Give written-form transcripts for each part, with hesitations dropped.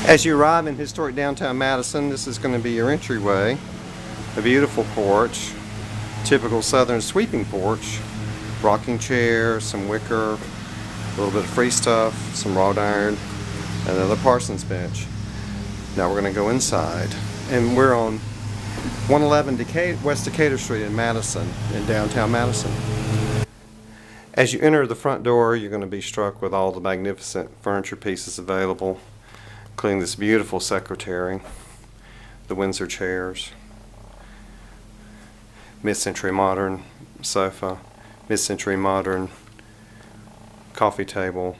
As you arrive in historic downtown Madison, this is going to be your entryway. A beautiful porch, typical southern sweeping porch, rocking chairs, some wicker, a little bit of free stuff, some wrought iron, and another Parsons bench. Now we're going to go inside, and we're on 111 West Decatur Street in Madison, in downtown Madison. As you enter the front door, you're going to be struck with all the magnificent furniture pieces available, including this beautiful secretary, the Windsor chairs, mid-century modern sofa, mid-century modern coffee table,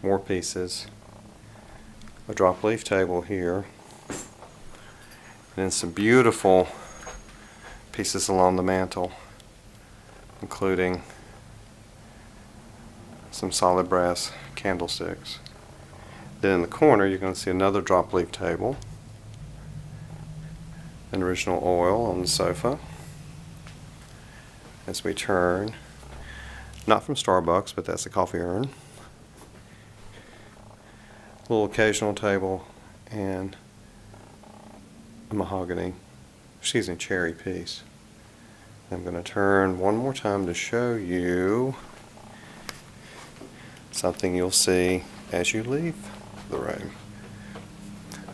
more pieces, a drop leaf table here, and then some beautiful pieces along the mantel, including some solid brass candlesticks. Then in the corner you're going to see another drop leaf table, an original oil on the sofa. As we turn, not from Starbucks, but that's a coffee urn, a little occasional table, and a cherry piece. I'm going to turn one more time to show you something you'll see as you leave the room.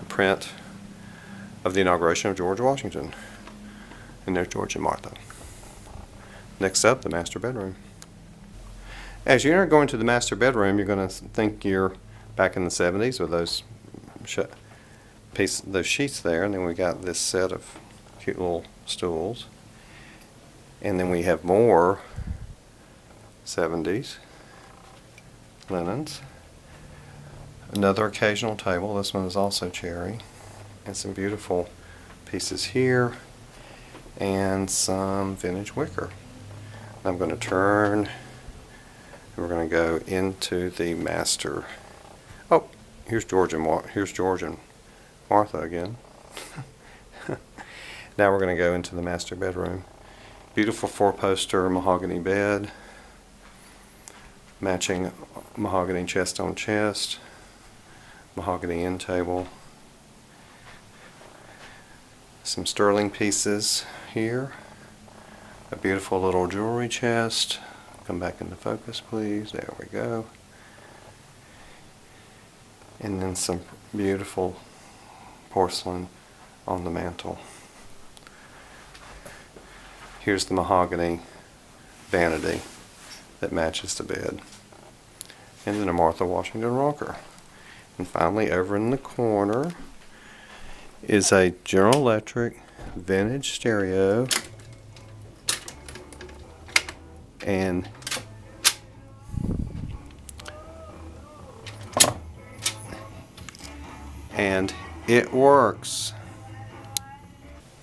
A print of the inauguration of George Washington. And there's George and Martha. Next up, the master bedroom. As you go into the master bedroom, you're going to think you're back in the 70s with those sheets there, and then we got this set of cute little stools, and then we have more 70s linens, another occasional table. This one is also cherry, and some beautiful pieces here, and some vintage wicker. I'm going to turn, and we're going to go into the master. Oh, here's George and Martha again. Now we're going to go into the master bedroom. Beautiful four-poster mahogany bed, matching mahogany chest on chest, mahogany end table, some sterling pieces here, a beautiful little jewelry chest. Come back into focus, please. There we go. And then some beautiful porcelain on the mantel. Here's the mahogany vanity that matches the bed. And then a Martha Washington rocker. And finally, over in the corner is a General Electric vintage stereo, and it works.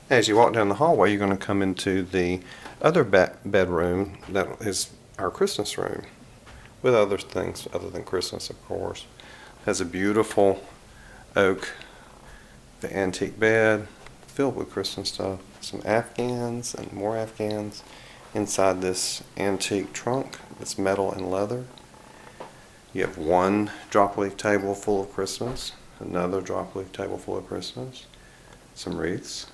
As you walk down the hallway, you're going to come into the other bedroom that is our Christmas room, with other things other than Christmas, of course. It has a beautiful oak, the antique bed filled with Christmas stuff, some Afghans and more Afghans inside this antique trunk. It's metal and leather. You have one drop leaf table full of Christmas, another drop leaf table full of Christmas, some wreaths.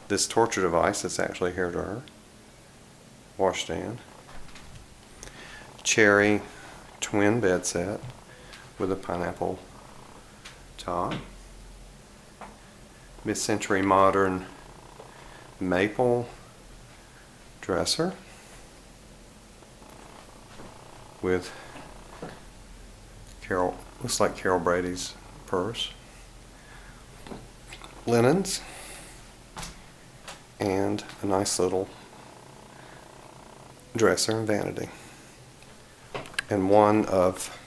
This torture device is actually a hair dryer, washstand, cherry twin bed set with a pineapple top, mid-century modern maple dresser with looks like Carol Brady's purse, linens, and a nice little dresser and vanity, and one of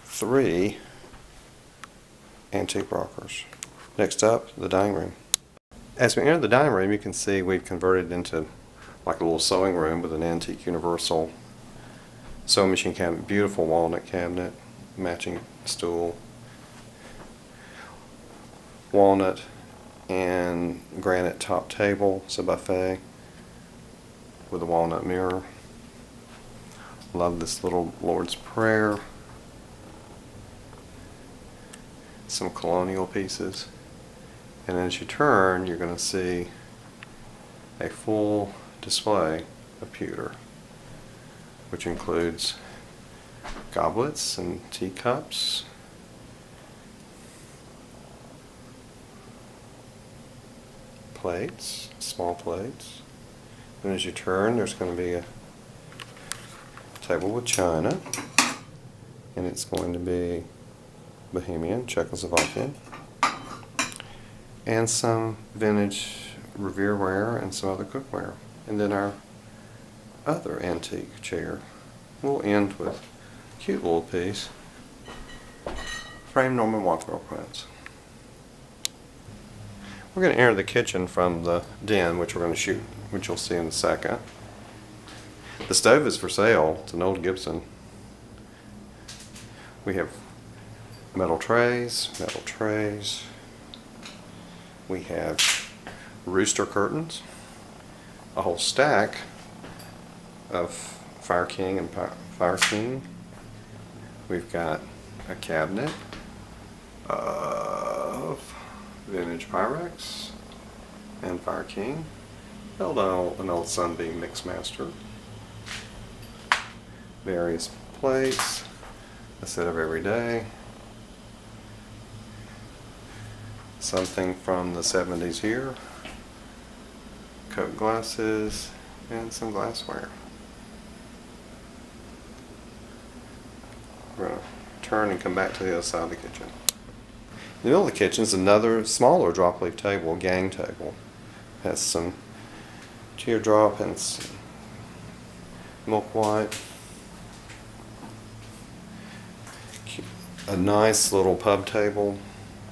3 antique rockers. Next up, the dining room. As we enter the dining room, you can see we've converted into like a little sewing room with an antique universal sewing machine cabinet, beautiful walnut cabinet, matching stool, walnut and granite top table. It's a buffet with a walnut mirror. Love this little Lord's Prayer. some colonial pieces. And as you turn, you're going to see a full display of pewter, which includes goblets and teacups, plates, small plates. And as you turn, there's going to be a table with china, and it's going to be Bohemian, Czechoslovakian, and some vintage Revereware and some other cookware. And then our other antique chair. We'll end with a cute little piece, framed Norman Rockwell prints. We're going to enter the kitchen from the den, which we're going to shoot, which you'll see in a second. The stove is for sale. It's an old Gibson. We have metal trays. We have rooster curtains, a whole stack of Fire King and Fire King. We've got a cabinet of vintage Pyrex and Fire King, held on an old Sunbeam Mixmaster. Various plates, a set of everyday, something from the 70s here, Coke glasses, and some glassware. We're going to turn and come back to the other side of the kitchen. In the middle of the kitchen is another smaller drop leaf table, a gang table. It has some teardrop and some milk white. A nice little pub table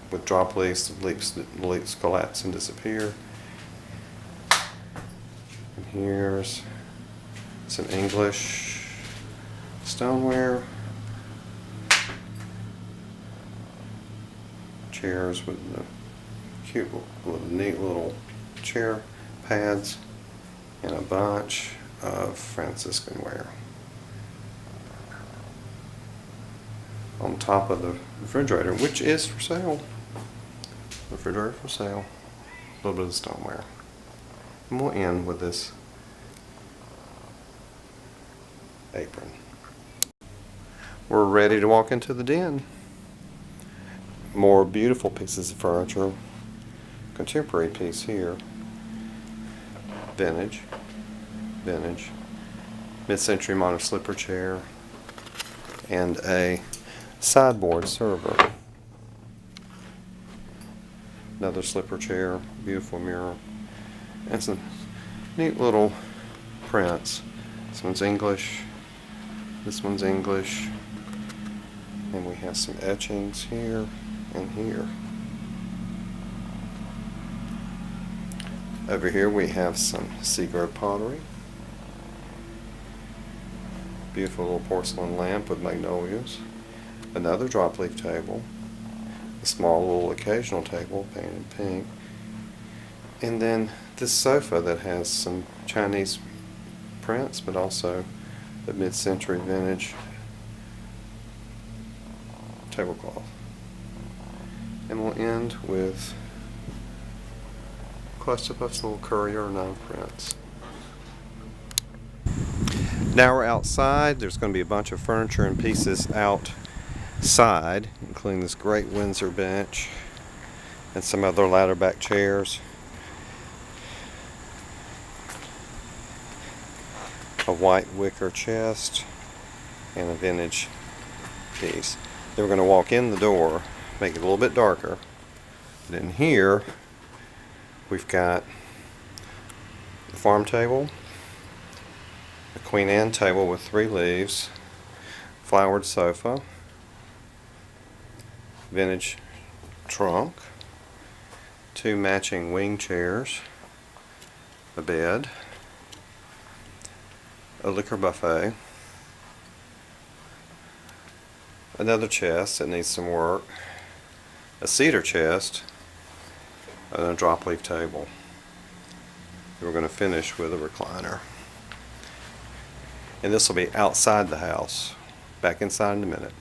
with drop leaves. The leaves collapse and disappear. And here's some English stoneware. Chairs with the cute, neat little chair pads, and a bunch of Franciscan ware. On top of the refrigerator, which is for sale. Refrigerator for sale. A little bit of stoneware. And we'll end with this apron. We're ready to walk into the den. More beautiful pieces of furniture. Contemporary piece here. Vintage. Mid-century modern slipper chair. And a sideboard server. Another slipper chair. Beautiful mirror. And some neat little prints. This one's English. This one's English. And we have some etchings here and here. Over here we have some Seagrove pottery. Beautiful little porcelain lamp with magnolias. Another drop leaf table. A small little occasional table painted pink. And then this sofa that has some Chinese prints, but also the mid-century vintage tablecloth. And we'll end with Cluster Puff's little Courier 9 prints. Now we're outside. There's going to be a bunch of furniture and pieces outside, including this great Windsor bench and some other ladder back chairs. A white wicker chest and a vintage piece. Then we're going to walk in the door, make it a little bit darker. But in here we've got the farm table, a Queen Anne table with 3 leaves, flowered sofa, vintage trunk, 2 matching wing chairs, a bed, a liquor buffet, another chest that needs some work, a cedar chest, and a drop leaf table. We're going to finish with a recliner. And this will be outside the house. Back inside in a minute.